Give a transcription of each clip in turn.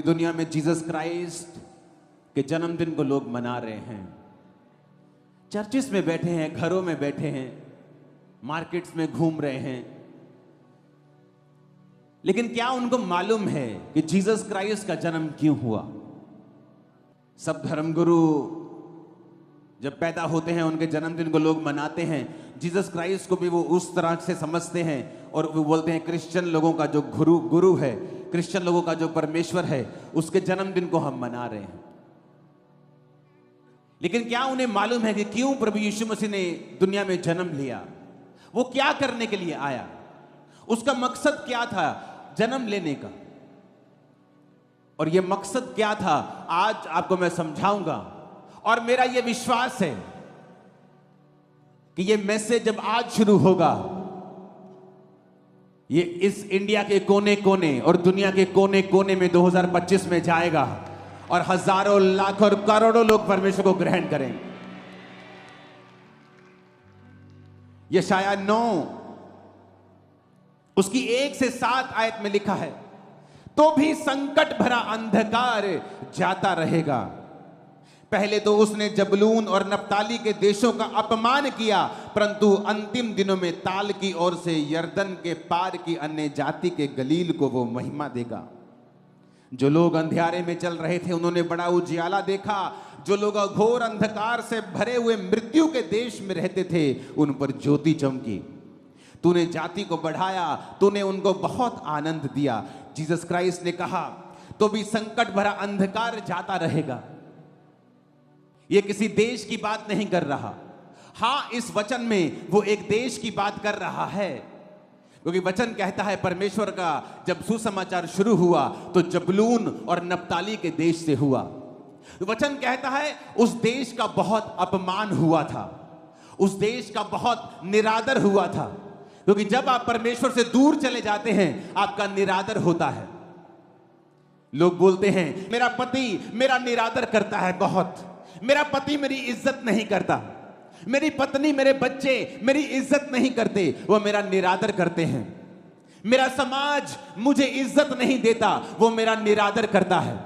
दुनिया में Jesus Christ के जन्मदिन को लोग मना रहे हैं। चर्चिस में बैठे हैं, घरों में बैठे हैं, मार्केट्स में घूम रहे हैं, लेकिन क्या उनको मालूम है कि जीसस क्राइस्ट का जन्म क्यों हुआ? सब धर्मगुरु जब पैदा होते हैं उनके जन्मदिन को लोग मनाते हैं। जीसस क्राइस्ट को भी वो उस तरह से समझते हैं और वो बोलते हैं क्रिश्चियन लोगों का जो गुरु है, क्रिश्चियन लोगों का जो परमेश्वर है, उसके जन्मदिन को हम मना रहे हैं। लेकिन क्या उन्हें मालूम है कि क्यों प्रभु यीशु मसीह ने दुनिया में जन्म लिया? वो क्या करने के लिए आया? उसका मकसद क्या था जन्म लेने का? और ये मकसद क्या था आज आपको मैं समझाऊंगा। और मेरा ये विश्वास है कि ये मैसेज जब आज शुरू होगा, ये इस इंडिया के कोने कोने और दुनिया के कोने कोने में 2025 में जाएगा और हजारों लाखों और करोड़ों लोग परमेश्वर को ग्रहण करेंगे। यशाया 9 उसकी 1 से 7 आयत में लिखा है, तो भी संकट भरा अंधकार जाता रहेगा। पहले तो उसने जबलून और नप्ताली के देशों का अपमान किया, परंतु अंतिम दिनों में ताल की ओर से यरदन के पार की अन्य जाति के गलील को वो महिमा देगा। जो लोग अंधियारे में चल रहे थे उन्होंने बड़ा उजियाला देखा। जो लोग घोर अंधकार से भरे हुए मृत्यु के देश में रहते थे उन पर ज्योति चमकी। तूने जाति को बढ़ाया, तूने उनको बहुत आनंद दिया। जीसस क्राइस्ट ने कहा, तो भी संकट भरा अंधकार जाता रहेगा। ये किसी देश की बात नहीं कर रहा। हां, इस वचन में वो एक देश की बात कर रहा है, क्योंकि वचन कहता है परमेश्वर का जब सुसमाचार शुरू हुआ तो जबलून और नप्ताली के देश से हुआ। वचन कहता है उस देश का बहुत अपमान हुआ था, उस देश का बहुत निरादर हुआ था, क्योंकि जब आप परमेश्वर से दूर चले जाते हैं आपका निरादर होता है। लोग बोलते हैं मेरा पति मेरा निरादर करता है बहुत, मेरा पति मेरी इज्जत नहीं करता, मेरी पत्नी मेरे बच्चे मेरी इज्जत नहीं करते, वो मेरा निरादर करते हैं। मेरा समाज मुझे इज्जत नहीं देता, वो मेरा निरादर करता है।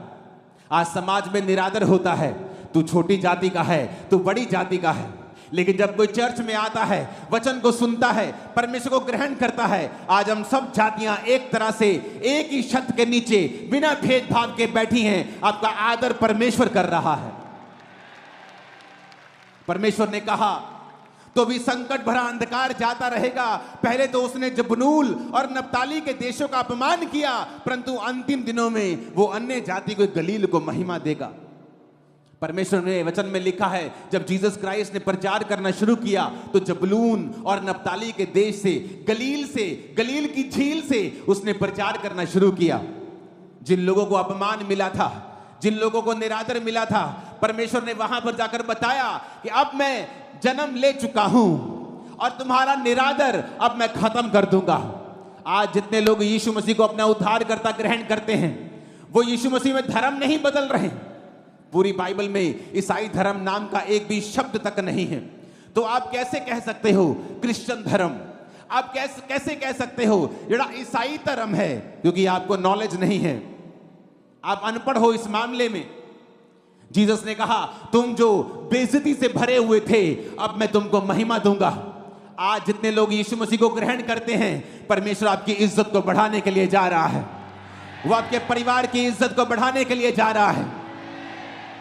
आज समाज में निरादर होता है, तू छोटी जाति का है, तू बड़ी जाति का है। लेकिन जब कोई चर्च में आता है, वचन को सुनता है, परमेश्वर को ग्रहण करता है, आज हम सब जातियां एक तरह से एक ही छत के नीचे बिना भेदभाव के बैठी हैं। आपका आदर परमेश्वर कर रहा है। परमेश्वर ने कहा तो भी संकट भरा अंधकार जाता रहेगा। पहले तो उसने जबनूल और नप्ताली के देशों का अपमान किया, परंतु अंतिम दिनों में वो अन्य जाति को गलील को महिमा देगा। परमेश्वर ने वचन में लिखा है जब जीसस क्राइस्ट ने प्रचार करना शुरू किया तो जबलून और नप्ताली के देश से, गलील की झील से उसने प्रचार करना शुरू किया। जिन लोगों को अपमान मिला था, जिन लोगों को निरादर मिला था, परमेश्वर ने वहां पर जाकर बताया कि अब मैं जन्म ले चुका हूं और तुम्हारा निरादर अब मैं खत्म कर दूंगा। आज जितने लोग यीशु मसीह को अपना उद्धारकर्ता ग्रहण करते हैं वो यीशु मसीह में धर्म नहीं बदल रहे। पूरी बाइबल में ईसाई धर्म नाम का एक भी शब्द तक नहीं है। तो आप कैसे कह सकते हो क्रिश्चियन धर्म? आप कैसे कह सकते हो जेड़ा ईसाई धर्म है? क्योंकि आपको नॉलेज नहीं है, आप अनपढ़ हो इस मामले में। जीसस ने कहा तुम जो बेइज्जती से भरे हुए थे अब मैं तुमको महिमा दूंगा। आज जितने लोग यीशु मसीह को ग्रहण करते हैं, परमेश्वर आपकी इज्जत को बढ़ाने के लिए जा रहा है। वो आपके परिवार की इज्जत को बढ़ाने के लिए जा रहा है।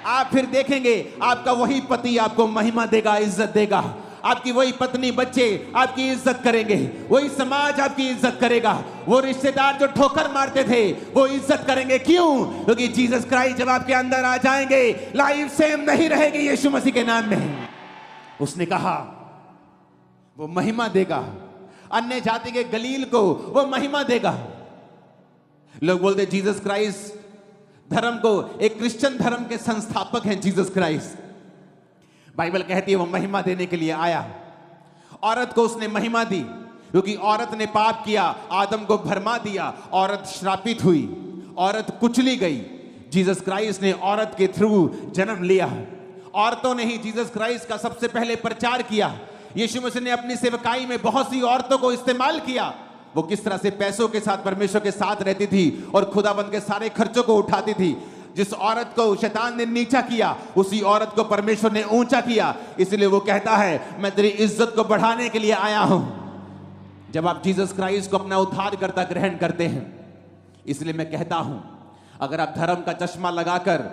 आप फिर देखेंगे आपका वही पति आपको महिमा देगा, इज्जत देगा। आपकी वही पत्नी बच्चे आपकी इज्जत करेंगे, वही समाज आपकी इज्जत करेगा। वो रिश्तेदार जो ठोकर मारते थे वो इज्जत करेंगे। क्यों? क्योंकि जीसस क्राइस्ट जब आपके अंदर आ जाएंगे लाइफ सेम नहीं रहेगी यीशु मसीह के नाम में। उसने कहा वो महिमा देगा, अन्य जाति के गलील को वो महिमा देगा। लोग बोलते जीसस क्राइस्ट धर्म को, एक क्रिश्चियन धर्म के संस्थापक हैं जीसस क्राइस्ट। बाइबल कहती है वो महिमा देने के लिए आया। औरत को उसने महिमा दी क्योंकि औरत ने पाप किया, आदम को भरमा दिया, औरत श्रापित हुई, औरत कुचली गई। जीसस क्राइस्ट ने औरत के थ्रू जन्म लिया। औरतों ने ही जीसस क्राइस्ट का सबसे पहले प्रचार किया। यीशु मसीह ने अपनी सेवकाई में बहुत सी औरतों को इस्तेमाल किया। वो किस तरह से पैसों के साथ परमेश्वर के साथ रहती थी और खुदाबंद के सारे खर्चों को उठाती थी। जिस औरत को शैतान ने नीचा किया, उसी औरत को परमेश्वर ने ऊंचा किया। इसलिए वो कहता है, मैं तेरी इज्जत को बढ़ाने के लिए आया हूं। जब आप जीसस क्राइस्ट को अपना उद्धारकर्ता ग्रहण करते हैं, इसलिए मैं कहता हूं, अगर आप धर्म का चश्मा लगाकर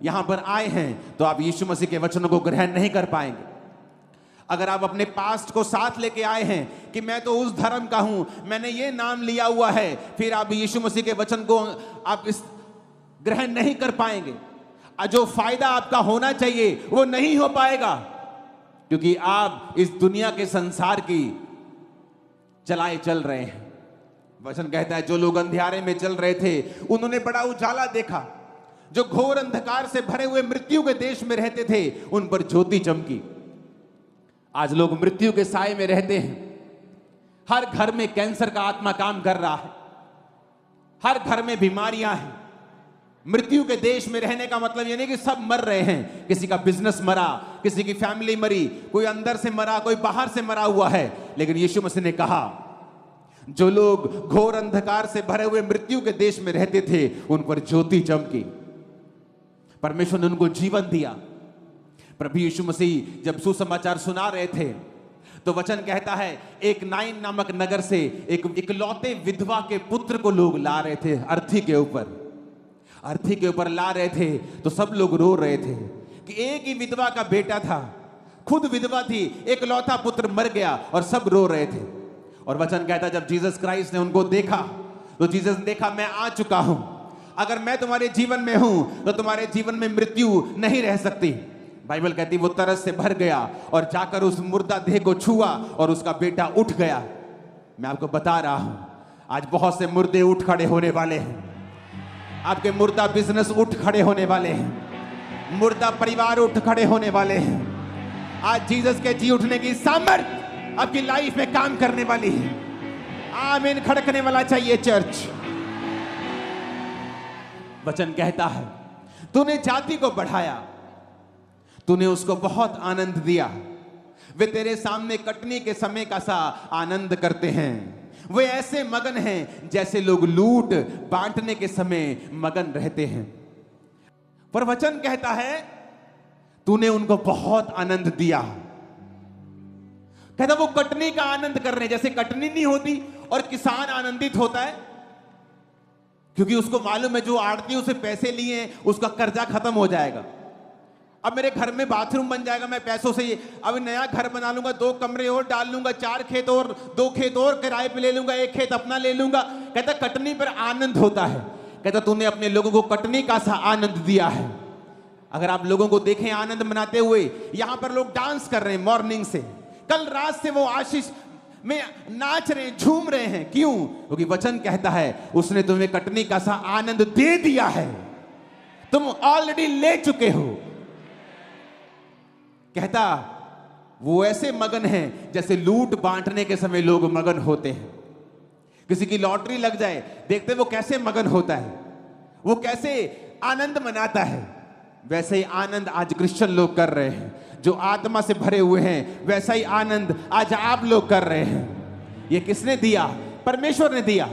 यहां पर आए हैं तो आप यीशु मसीह के वचनों को ग्रहण नहीं कर पाएंगे। अगर आप अपने पास्ट को साथ लेके आए हैं कि मैं तो उस धर्म का हूं, मैंने ये नाम लिया हुआ है, फिर आप यीशु मसीह के वचन को आप इस ग्रहण नहीं कर पाएंगे। जो फायदा आपका होना चाहिए वो नहीं हो पाएगा, क्योंकि आप इस दुनिया के संसार की चलाए चल रहे हैं। वचन कहता है, जो लोग अंधियारे में चल रहे थे उन्होंने बड़ा उजाला देखा। जो घोर अंधकार से भरे हुए मृत्यु के देश में रहते थे, उन पर ज्योति चमकी। आज लोग मृत्यु के साए में रहते हैं। हर घर में कैंसर का आत्मा काम कर रहा है, हर घर में बीमारियां हैं। मृत्यु के देश में रहने का मतलब ये नहीं कि सब मर रहे हैं। किसी का बिजनेस मरा, किसी की फैमिली मरी, कोई अंदर से मरा, कोई बाहर से मरा हुआ है। लेकिन यीशु मसीह ने कहा, जो लोग घोर अंधकार से भरे हुए मृत्यु के देश में रहते थे, उन पर ज्योति चमकी। परमेश्वर ने उनको जीवन दिया। प्रभु यीशु मसीह जब सुसमाचार सुना रहे थे तो वचन कहता है, एक नाइन नामक नगर से एक इकलौते विधवा के पुत्र को लोग ला रहे थे। अर्थी के ऊपर ला रहे थे तो सब लोग रो रहे थे कि एक ही विधवा का बेटा था, खुद विधवा थी, इकलौता पुत्र मर गया और सब रो रहे थे। और वचन कहता, जब जीसस क्राइस्ट ने उनको देखा तो जीसस ने देखा, मैं आ चुका हूं। अगर मैं तुम्हारे जीवन में हूं तो तुम्हारे जीवन में मृत्यु नहीं रह सकती। बाइबल कहती वो तरस से भर गया और जाकर उस मुर्दा देह को छुआ और उसका बेटा उठ गया। मैं आपको बता रहा हूं, आज बहुत से मुर्दे उठ खड़े होने वाले हैं। आपके मुर्दा बिजनेस उठ खड़े होने वाले हैं, मुर्दा परिवार उठ खड़े होने वाले हैं। आज जीसस के जी उठने की सामर्थ आपकी लाइफ में काम करने वाली है। आमीन खड़कने वाला चाहिए चर्च। वचन कहता है, तूने जाति को बढ़ाया, तूने उसको बहुत आनंद दिया। वे तेरे सामने कटनी के समय का सा आनंद करते हैं। वे ऐसे मगन हैं जैसे लोग लूट बांटने के समय मगन रहते हैं। पर वचन कहता है, तूने उनको बहुत आनंद दिया। कहता वो कटनी का आनंद कर रहे हैं। जैसे कटनी नहीं होती और किसान आनंदित होता है, क्योंकि उसको मालूम है जो आड़ती उसे पैसे लिए उसका कर्जा खत्म हो जाएगा। अब मेरे घर में बाथरूम बन जाएगा, मैं पैसों से अब नया घर बना लूंगा, 2 कमरे और डाल लूंगा, 4 खेत और 2 खेत और किराए पे ले लूंगा, 1 खेत अपना ले लूंगा। कहता कटनी पर आनंद होता है। कहता तूने अपने लोगों को कटनी का सा आनंद दिया है। अगर आप लोगों को देखें आनंद मनाते हुए, यहां पर लोग डांस कर रहे हैं मॉर्निंग से, कल रात से वो आशीष में नाच रहे हैं, झूम रहे हैं। क्यों? क्योंकि वचन कहता है उसने तुम्हें कटनी का सा आनंद दे दिया है, तुम ऑलरेडी ले चुके हो। कहता वो ऐसे मगन हैं जैसे लूट बांटने के समय लोग मगन होते हैं। किसी की लॉटरी लग जाए, देखते वो कैसे मगन होता है, वो कैसे आनंद मनाता है। वैसे ही आनंद आज क्रिश्चियन लोग कर रहे हैं, जो आत्मा से भरे हुए हैं। वैसा ही आनंद आज आप लोग कर रहे हैं। ये किसने दिया? परमेश्वर ने दिया।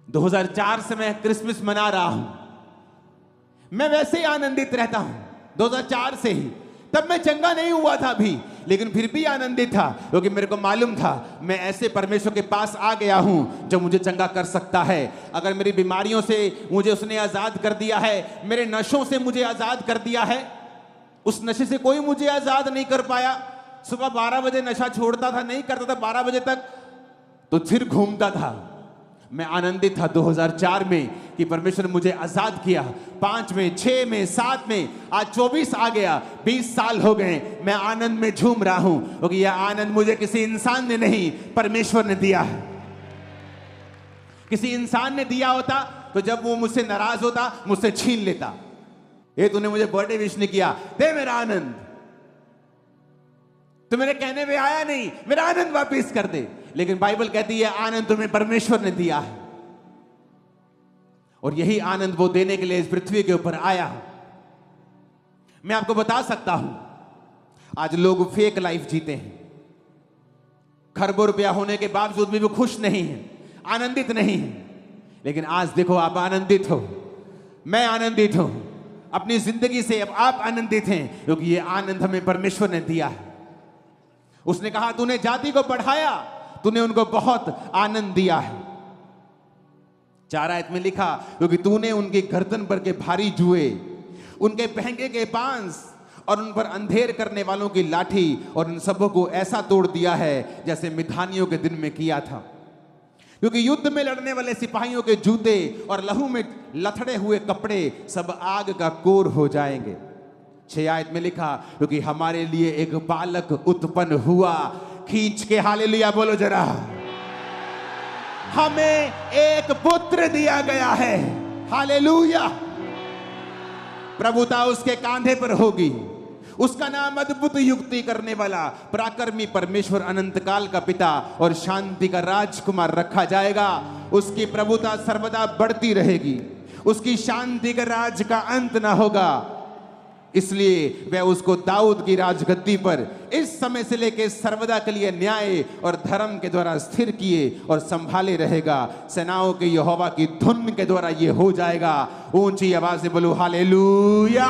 2004 से मैं क्रिसमस मना रहा हूं, मैं वैसे ही आनंदित रहता हूं। 2004 से ही, तब मैं चंगा नहीं हुआ था अभी, लेकिन फिर भी आनंदित था, क्योंकि मेरे को मालूम था मैं ऐसे परमेश्वर के पास आ गया हूं जो मुझे चंगा कर सकता है। अगर मेरी बीमारियों से मुझे उसने आजाद कर दिया है, मेरे नशों से मुझे आजाद कर दिया है, उस नशे से कोई मुझे आजाद नहीं कर पाया। सुबह 12 बजे नशा छोड़ता था, नहीं करता था 12 बजे तक, तो फिर घूमता था। मैं आनंदित था 2004 में कि परमेश्वर ने मुझे आजाद किया। 5 में, 6 में, 7 में, आज 24 आ गया, 20 साल हो गए, मैं आनंद में झूम रहा हूं, क्योंकि यह आनंद मुझे किसी इंसान ने नहीं, परमेश्वर ने दिया है। किसी इंसान ने दिया होता तो जब वो मुझसे नाराज होता, मुझसे छीन लेता। ये तूने मुझे बर्थडे विश नहीं किया, दे मेरा आनंद। तो मेरे कहने में आया नहीं, मेरा आनंद वापस कर दे। लेकिन बाइबल कहती है आनंद तुम्हें परमेश्वर ने दिया है, और यही आनंद वो देने के लिए इस पृथ्वी के ऊपर आया। मैं आपको बता सकता हूं, आज लोग फेक लाइफ जीते हैं, खरबों रुपया होने के बावजूद भी वो खुश नहीं है, आनंदित नहीं है। लेकिन आज देखो आप आनंदित हो, मैं आनंदित हूं अपनी जिंदगी से। अब आप आनंदित हैं क्योंकि ये आनंद हमें परमेश्वर ने दिया है। उसने कहा तूने जाति को बढ़ाया, तूने उनको बहुत आनंद दिया है। 4 आयत में लिखा क्योंकि तूने उनकी गर्दन पर के भारी जुए, उनके पहंगे के बांस और उन पर अंधेर करने वालों की लाठी और उन सबों को ऐसा तोड़ दिया है जैसे मिधानियों के दिन में किया था। क्योंकि युद्ध में लड़ने वाले सिपाहियों के जूते और लहू में लथड़े हुए कपड़े सब आग का कोर हो जाएंगे। 6 आयत में लिखा क्योंकि हमारे लिए एक बालक उत्पन्न हुआ। खींच के हालेलुया बोलो जरा। हमें एक पुत्र दिया गया है, हालेलुया। प्रभुता उसके कांधे पर होगी, उसका नाम अद्भुत युक्ति करने वाला, पराक्रमी परमेश्वर, अनंत काल का पिता और शांति का राजकुमार रखा जाएगा। उसकी प्रभुता सर्वदा बढ़ती रहेगी, उसकी शांति का राज का अंत ना होगा। इसलिए वह उसको दाऊद की राजगद्दी पर इस समय से लेकर सर्वदा के लिए न्याय और धर्म के द्वारा स्थिर किए और संभाले रहेगा। सेनाओं के यहोवा की धुन के द्वारा ये हो जाएगा। ऊंची आवाज से बोलो हालेलुया।